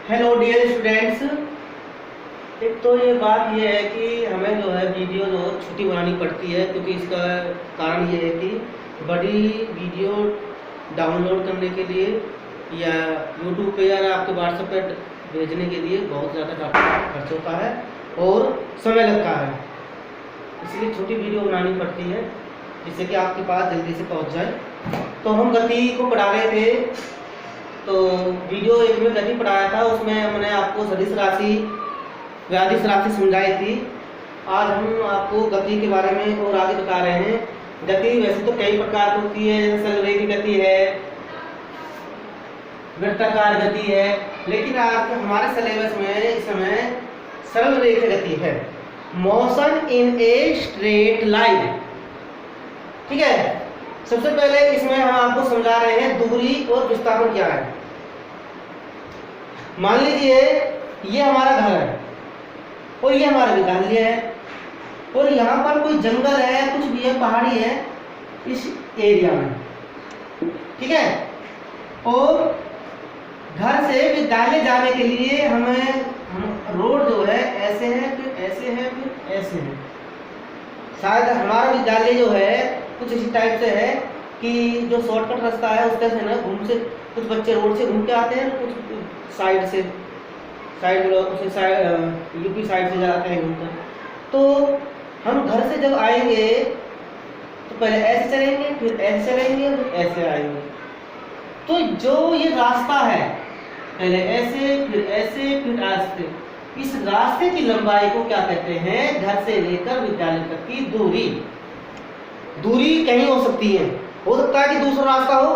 Hello dear students. एक तो ये बात ये है कि हमें जो है वीडियो जो छोटी बनानी पड़ती है, क्योंकि इसका कारण ये है कि बड़ी वीडियो डाउनलोड करने के लिए या यूट्यूब पे या आपके व्हाट्सएप पे भेजने के लिए बहुत ज़्यादा डाटा खर्च होता है और समय लगता है। इसलिए छोटी वीडियो बनानी पड़ती है जिससे कि आपके पास जल्दी से पहुंच जाए। तो हम गति को पढ़ा रहे थे, तो वीडियो एक में गति पढ़ाया था, उसमें हमने आपको सदिश राशि व्याधिश राशि समझाई थी। आज हम आपको गति के बारे में और आगे बता रहे हैं। गति वैसे तो कई प्रकार की होती है, जैसे सरलरेखी गति है, वृत्ताकार गति है, लेकिन आज हमारे सिलेबस में इस समय सरलरेखी गति है, motion in a straight line. ठीक है, सबसे पहले इसमें हम आपको समझा रहे हैं दूरी और विस्थापन क्या है। मान लीजिए ये हमारा घर है और ये हमारा विद्यालय है और यहाँ पर कोई जंगल है, कुछ भी है, पहाड़ी है इस एरिया में। ठीक है, और घर से विद्यालय जाने के लिए हमें रोड जो है ऐसे है, फिर ऐसे है, फिर ऐसे है। शायद हमारा विद्यालय जो है कुछ इसी टाइप से है कि जो शॉर्टकट रास्ता है उसका से ना घूम से कुछ बच्चे रोड से घूम के आते हैं, कुछ साइड से यूपी साइड से जाते हैं घूमकर। तो हम घर से जब आएंगे तो पहले ऐसे चलेंगे, फिर ऐसे चलेंगे, फिर ऐसे आएंगे। तो जो ये रास्ता है पहले ऐसे, फिर ऐसे, फिर ऐसे, इस रास्ते की लंबाई को क्या कहते हैं? घर से लेकर विद्यालय तक की दूरी। दूरी कहीं हो सकती है, हो सकता है कि दूसरा रास्ता हो,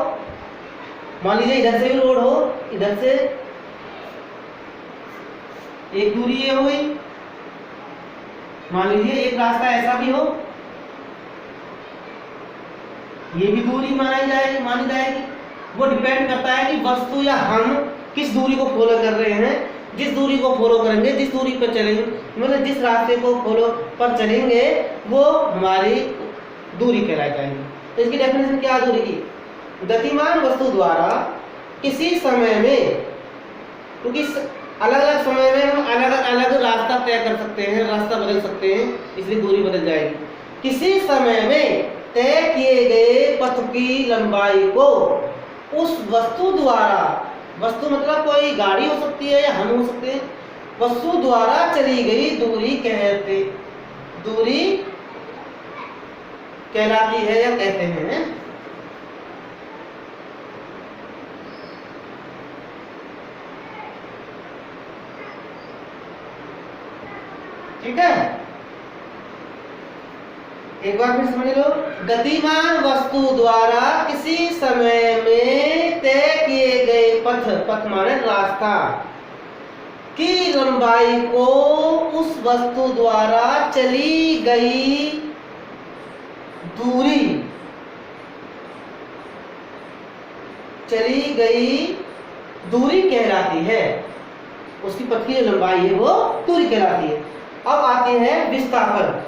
मान लीजिए इधर से भी रोड हो, इधर से एक दूरी ये हो गई, मान लीजिए एक रास्ता ऐसा भी हो, ये भी दूरी मानी जाएगी। वो डिपेंड करता है कि वस्तु या हम किस दूरी को फॉलो कर रहे हैं। जिस दूरी को फॉलो करेंगे, जिस दूरी पर चलेंगे, मतलब जिस रास्ते को फॉलो पर चलेंगे वो हमारी दूरी कहलाई जाएगी। तो इसकी डेफिनेशन क्या है दूरी की? गतिमान वस्तु द्वारा किसी समय में, क्योंकि अलग अलग समय में हम अलग अलग रास्ता तय कर सकते हैं, रास्ता बदल सकते हैं, इसलिए दूरी बदल जाएगी। किसी समय में तय किए गए पथ की लंबाई को उस वस्तु द्वारा, वस्तु मतलब कोई गाड़ी हो सकती है या हम हो सकते हैं, वस्तु द्वारा चली गई दूरी कहलाती है या कहते हैं। ठीक है, एक बार फिर समझ लो। गतिमान वस्तु द्वारा किसी समय में तय किए गए पथ माने रास्ता की लंबाई को उस वस्तु द्वारा चली गई दूरी कहलाती है। उसकी पथ की जो लंबाई है वो दूरी कहलाती है। अब आते हैं विस्थापन।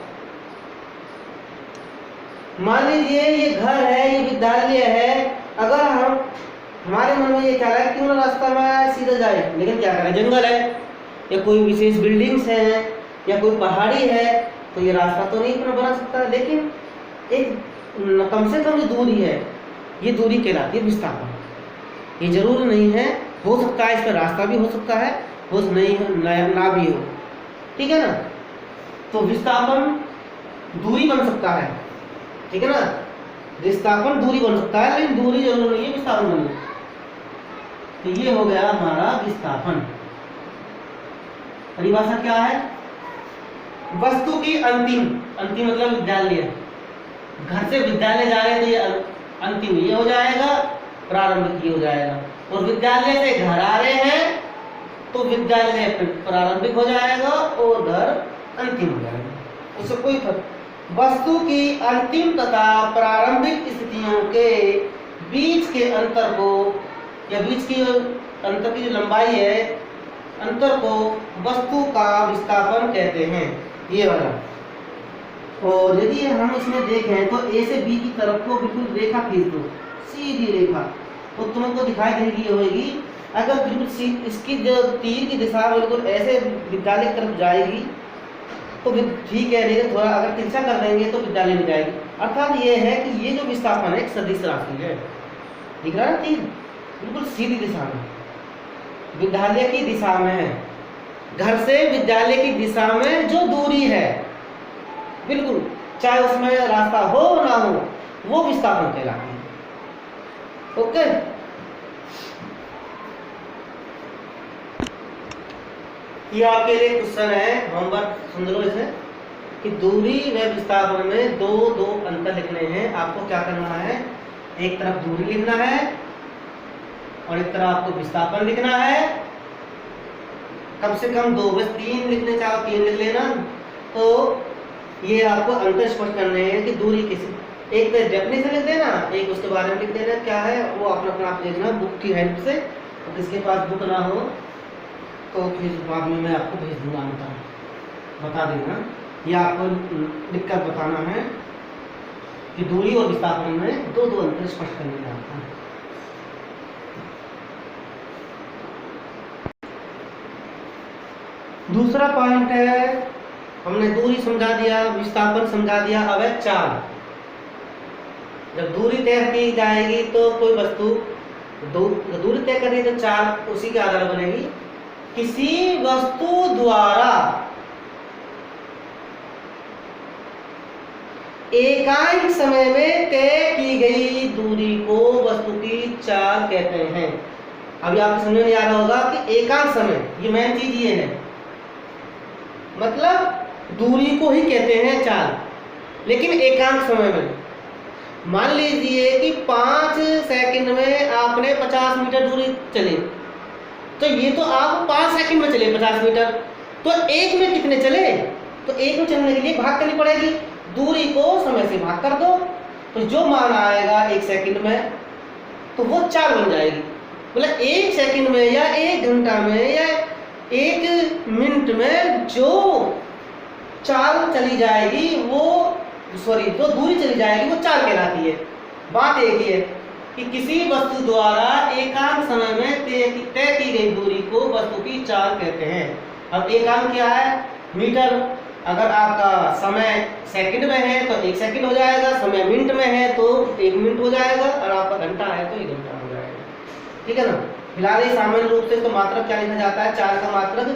मान लीजिए ये घर है, ये विद्यालय है, अगर हमारे मन में ये ख्याल है क्यों ना रास्ता में सीधा जाए, लेकिन क्या करें, जंगल है या कोई विशेष बिल्डिंग्स है या कोई पहाड़ी है, तो ये रास्ता तो नहीं बना सकता, लेकिन एक कम से कम जो दूरी है ये दूरी कहलाती है विस्थापन। ये जरूर नहीं है, हो सकता है इस पर रास्ता भी हो सकता है, हो नहीं ना भी हो। ठीक है ना, तो विस्थापन दूरी बन सकता है। ठीक है ना, विस्थापन दूरी बन सकता है, लेकिन दूरी जरूर नहीं है विस्थापन बनना। तो ये हो गया हमारा विस्थापन। परिभाषा क्या है? वस्तु की अंतिम मतलब विद्यालय, घर से विद्यालय जा रहे हैं तो ये अंतिम ये हो जाएगा, प्रारंभिक ये हो जाएगा, और विद्यालय से घर आ रहे हैं तो विद्यालय प्रारंभिक हो जाएगा और घर अंतिम हो जाएगा। उससे कोई फर्क। वस्तु की अंतिम तथा प्रारंभिक स्थितियों के बीच के अंतर को, या बीच की अंतर की जो लंबाई है, अंतर को वस्तु का विस्थापन कहते हैं, ये वाला। और यदि हम इसमें देखें तो ए से बी की तरफ को बिल्कुल रेखा खींच दो, सीधी रेखा, तो तुमको दिखाई देगी होगी अगर बिल्कुल इसकी जो तीर की दिशा बिल्कुल ऐसे विद्यालय की तरफ जाएगी तो ठीक है, लेकिन थोड़ा अगर तिरछा कर देंगे तो विद्यालय में जाएगी। अर्थात ये है कि ये जो विस्थापन है एक सदिश राशि है। दिख रहा है तीर बिल्कुल सीधी दिशा में, विद्यालय की दिशा में है, घर से विद्यालय की दिशा में जो दूरी है बिल्कुल, चाहे उसमें रास्ता हो ना हो, वो विस्थापन कहलाती है। ओके, ये आपके लिए क्वेश्चन है, होमवर्क सुन लो इसे, कि दूरी व विस्थापन में दो अंतर लिखने हैं। आपको क्या करना है, एक तरफ दूरी लिखना है और एक तरफ आपको विस्थापन लिखना है। कम से कम 2, बस 3 लिखने चाहो 3 लिख लेना। तो ये आपको अंतर स्पष्ट करने हैं कि दूरी किसी, एक तो डेफिनेशन लिख देना, एक उसके बारे में लिख देना क्या है, वो अपना आप देखना बुक की हेल्प से। तो किसके पास बुक ना हो तो फिर बाद में मैं आपको भेज दूंगा, बता देना। ये आपको लिखकर बताना है कि दूरी और विस्थापन में दो अंतर स्पष्ट करने का आपका। दूसरा पॉइंट है, हमने दूरी समझा दिया, विस्थापन समझा दिया, अब है चाल। जब दूरी तय की जाएगी तो कोई वस्तु दूरी तय करनी तो चाल उसी के आधार बनेगी। किसी वस्तु द्वारा एकांक समय में तय की गई दूरी को वस्तु की चाल कहते हैं। अभी आपको समझ में आ रहा होगा कि एकांक समय, ये मेन चीज ये है, मतलब दूरी को ही कहते हैं चाल, लेकिन एकांक समय में। मान लीजिए कि 5 सेकंड में आपने 50 मीटर दूरी चली, तो ये तो आप 5 सेकंड में चले 50 मीटर, तो एक में कितने चले, तो एक में चलने के लिए भाग करनी पड़ेगी, दूरी को समय से भाग कर दो, तो जो मान आएगा 1 सेकंड में तो वो चाल बन जाएगी। मतलब 1 सेकंड में या 1 घंटा में या 1 मिनट में जो चाल चली जाएगी वो जो दूरी चली जाएगी वो चाल कहलाती है। बात एक ही है कि किसी वस्तु द्वारा एकांक समय में तय की गई दूरी को वस्तु की चाल कहते हैं। अब एकांक क्या है, मीटर। अगर आपका समय सेकंड में है तो 1 सेकंड हो जाएगा, समय मिनट में है तो 1 मिनट हो जाएगा, और आपका घंटा है तो 1 घंटा हो जाएगा। ठीक है ना। फिलहाल ये सामान्य रूप से तो मात्रक क्या लिखा जाता है, चाल का मात्रक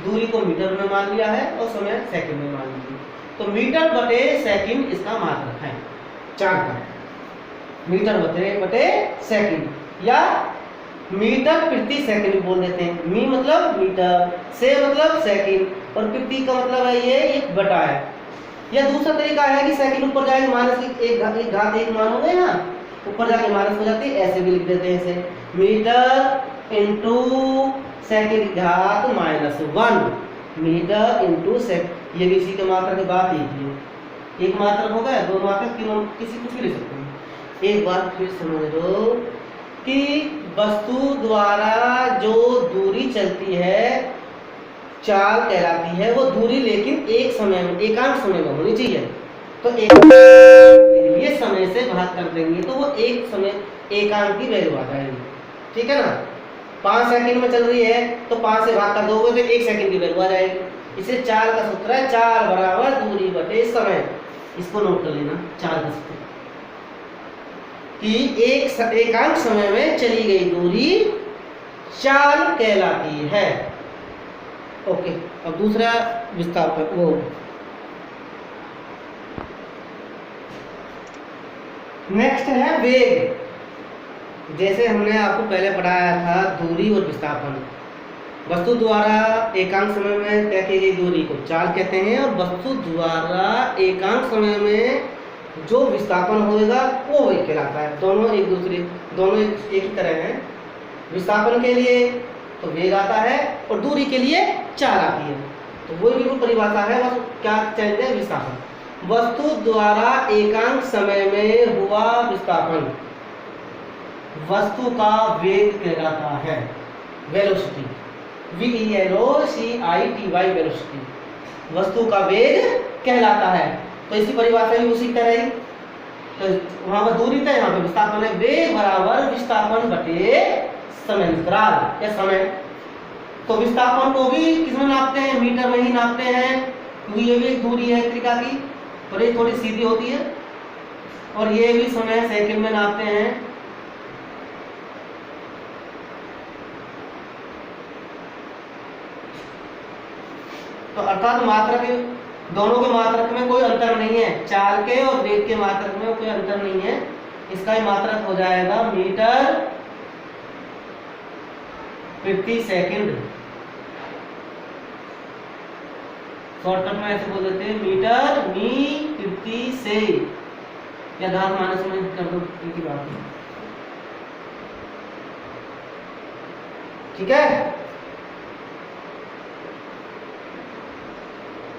दूरी को मीटर में मान लिया है और समय सेकंड में मान लिया, तो मीटर बटे सेकंड इसका मात्रक है चाल का। मीटर बटे सेकंड, या मीटर प्रति सेकंड बोल देते हैं। मी मतलब मीटर, से मतलब सेकंड, और प्रति का मतलब है ये एक बटा है। या दूसरा तरीका है कि सेकंड ऊपर जाएगा माइनस एक घात एक मान हो गए ना, ऊपर जाके माइनस हो जाती है, ऐसे भी लिख देते हैं इसे, मीटर इंटू सेकंड घात -1, मीटर इंटू सेकंड। ये भी इसी के मात्रक की बात ही है। एक मात्रक हो गया, 2 मात्रक, 3, किसी कुछ भी ले सकते हैं। एक बार फिर समझ लो कि वस्तु द्वारा जो दूरी चलती है चाल कहलाती है। वो दूरी लेकिन एक समय में, एकांक समय में होनी चाहिए। तो ये समय से भाग कर देंगे तो वो एक समय एकांक की वैल्यू आ जाएगी। ठीक है ना। 5 सेकंड में चल रही है तो 5 से भाग कर दोगे तो 1 सेकंड की वैल्यू आ जाएगी। इसे चाल का सूत्र है, चाल बराबर दूरी बटे समय। इसको नोट कर लेना, चाल का सूत्र कि एकांक समय में चली गई दूरी चाल कहलाती है। ओके, अब दूसरा विस्थापन, वो नेक्स्ट है वेग। जैसे हमने आपको पहले पढ़ाया था दूरी और विस्थापन। वस्तु द्वारा एकांक समय में तय की गई दूरी को चाल कहते हैं, और वस्तु द्वारा एकांक समय में जो विस्थापन होगा वो वेग कहलाता है। दोनों एक ही तरह हैं। विस्थापन के लिए तो वेग आता है और दूरी के लिए चाल आती है। तो वो भी परिभाषा है, बस क्या चाहिए है, विस्थापन। वस्तु द्वारा एकांक समय में हुआ विस्थापन वस्तु का वेग कहलाता है, वेलोसिटी, VELOCITY, वेलोसिटी वस्तु का वेग कहलाता है। तो इसकी परिभाषा भी उसी तरह ही, तो वहां पर दूरी था, यहाँ पे विस्थापन है। वेग बराबर विस्थापन बटे समयांतराल या समय। तो विस्थापन को भी किसमें नापते हैं, मीटर में ही नापते हैं, क्योंकि ये भी एक दूरी है त्रिका की और ये थोड़ी सीधी होती है, और ये भी समय सेकंड में नापते हैं। तो अर्थात मात्रक, दोनों के मात्रक में कोई अंतर नहीं है, चाल के और वेग के मात्रक में कोई अंतर नहीं है। इसका ही मात्रक हो जाएगा मीटर प्रति सेकंड। शॉर्टकट में ऐसे बोल देते हैं मीटर मी प्रति से, या घात माइनस में कर दो, एक ही बात है। ठीक है,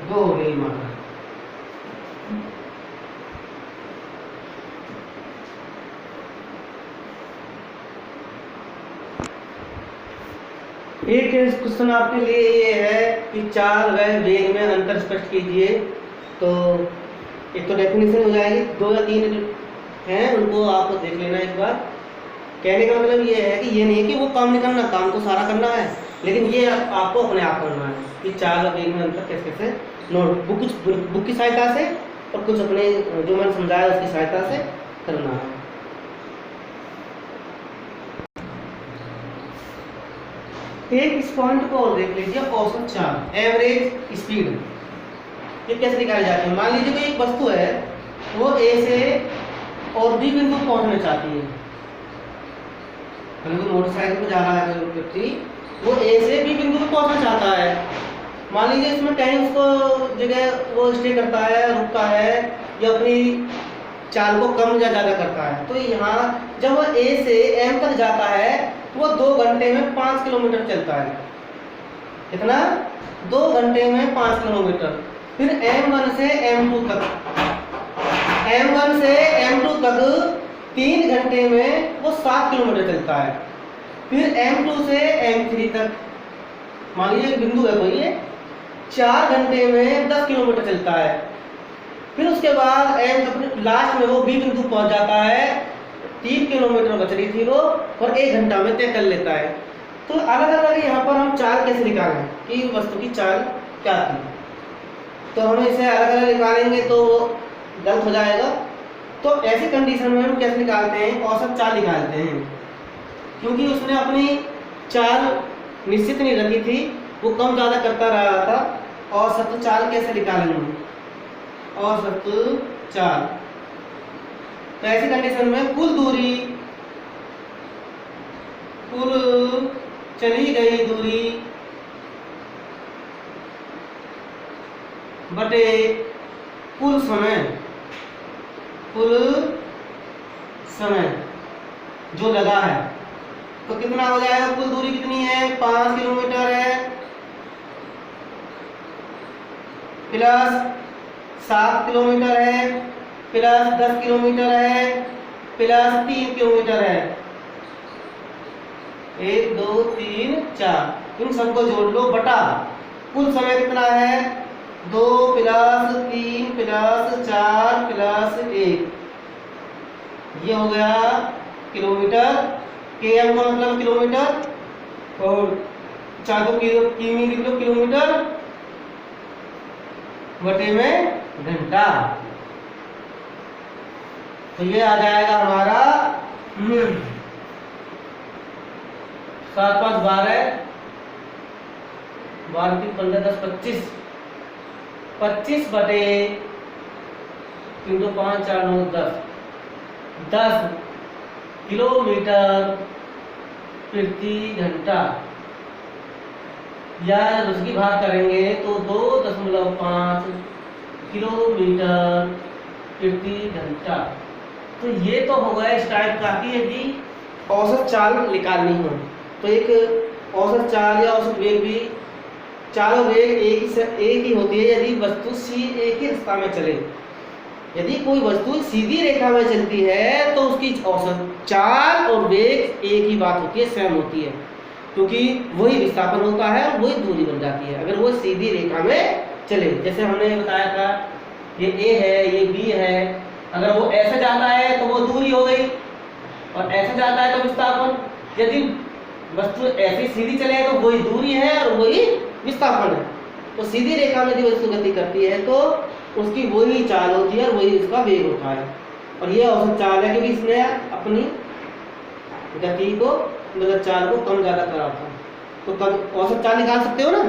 दो हो गई मात्रा। एक क्वेश्चन आपके लिए ये है कि चाल व वेग में अंतर स्पष्ट कीजिए। तो एक तो डेफिनेशन हो जाएगी, 2 या 3 हैं, उनको आप देख लेना एक बार। कहने का मतलब ये है कि ये नहीं है कि वो काम नहीं करना, काम तो सारा करना है, लेकिन ये आपको अपने आप करना है कि चाल और वेग में अंतर कैसे कैसे नोटबुक, कुछ बुक की सहायता से और कुछ अपने जो मैंने समझाया उसकी सहायता से करना है। एक इस पॉइंट को और देख लीजिए, औसत चाल, एवरेज स्पीड, ये कैसे निकाली जाती है। मान लीजिए कोई एक वस्तु है, वो ए से और बी बिंदु पहुंचना चाहती है, मोटरसाइकिल पर जा रहा है कोई व्यक्ति, वो ए से बी बिंदु पर पहुंचना चाहता है। मान लीजिए इसमें कहीं उसको जगह वो स्टे करता है, रुकता है, या अपनी चाल को कम या ज़्यादा करता है। तो यहाँ जब वो ए से एम तक जाता है तो वो 2 घंटे में 5 किलोमीटर चलता है। कितना? 2 घंटे में 5 किलोमीटर। फिर M1 से M2 तक, M1 से M2 तक 3 घंटे में वो 7 किलोमीटर चलता है। फिर M2 से M3 तक, मान लीजिए एक बिंदु है कोई, ये 4 घंटे में 10 किलोमीटर चलता है। फिर उसके बाद लास्ट में वो बी बिंदु पहुंच जाता है, 3 किलोमीटर बच रही थी वो, और 1 घंटा में तय कर लेता है। तो अलग अलग यहाँ पर हम चाल कैसे निकालें कि वस्तु की चाल क्या थी, तो हम इसे अलग अलग निकालेंगे तो गलत हो जाएगा। तो ऐसी कंडीशन में हम कैसे निकालते हैं, औसत चाल निकालते हैं, क्योंकि उसने अपनी चाल निश्चित नहीं रखी थी, वो कम ज़्यादा करता रहा था। औसत चाल कैसे निकालेंगे, औसत चाल, तो ऐसी कंडीशन में कुल दूरी, कुल चली गई दूरी बटे कुल समय, कुल समय जो लगा है, तो कितना हो जाएगा, कुल दूरी कितनी है, 5 किलोमीटर है, प्लस 7 किलोमीटर है, प्लस 10 किलोमीटर है, प्लस 3 किलोमीटर है, 1 2 3 4, इन सबको जोड़ लो, बटा कुल समय कितना है, 2 प्लस 3 प्लस 4 प्लस 1, ये हो गया किलोमीटर। km का मतलब किलोमीटर, और 4 तो किमी लिख लो, किलोमीटर बटे में घंटा। तो ये आ जाएगा हमारा 7 5 12, 12 3 15 10 25, 25 बटे 3 2 5 4 9 10 किलोमीटर प्रति घंटा, या उसकी बात करेंगे तो 2.5 किलोमीटर प्रति घंटा। तो ये तो होगा इस टाइप का कि यदि औसत चाल निकालनी हो, तो एक औसत चाल या औसत वेग भी, चाल और वेग एक ही होती है यदि वस्तु सी एक ही रास्ता में चले। यदि कोई वस्तु सीधी रेखा में चलती है तो उसकी औसत चाल और वेग एक ही बात होती है, सेम होती है, क्योंकि वही विस्थापन होता है और वही दूरी बन जाती है अगर वो सीधी रेखा में चले। जैसे हमने बताया था, ये ए है, ये बी है, अगर वो ऐसे जाता है तो वो दूरी हो गई, और ऐसे जाता है तो विस्थापन। यदि वस्तु ऐसी सीधी चले तो वही दूरी है और वही विस्थापन है। तो सीधी रेखा में जो वस्तु गति करती है तो उसकी वही चाल होती है और वही उसका वेग होता है। और ये औसत चाल है, क्योंकि इसने अपनी गति को, मतलब चाल को कम ज़्यादा करा था। तो कब औसत चाल निकाल सकते हो ना।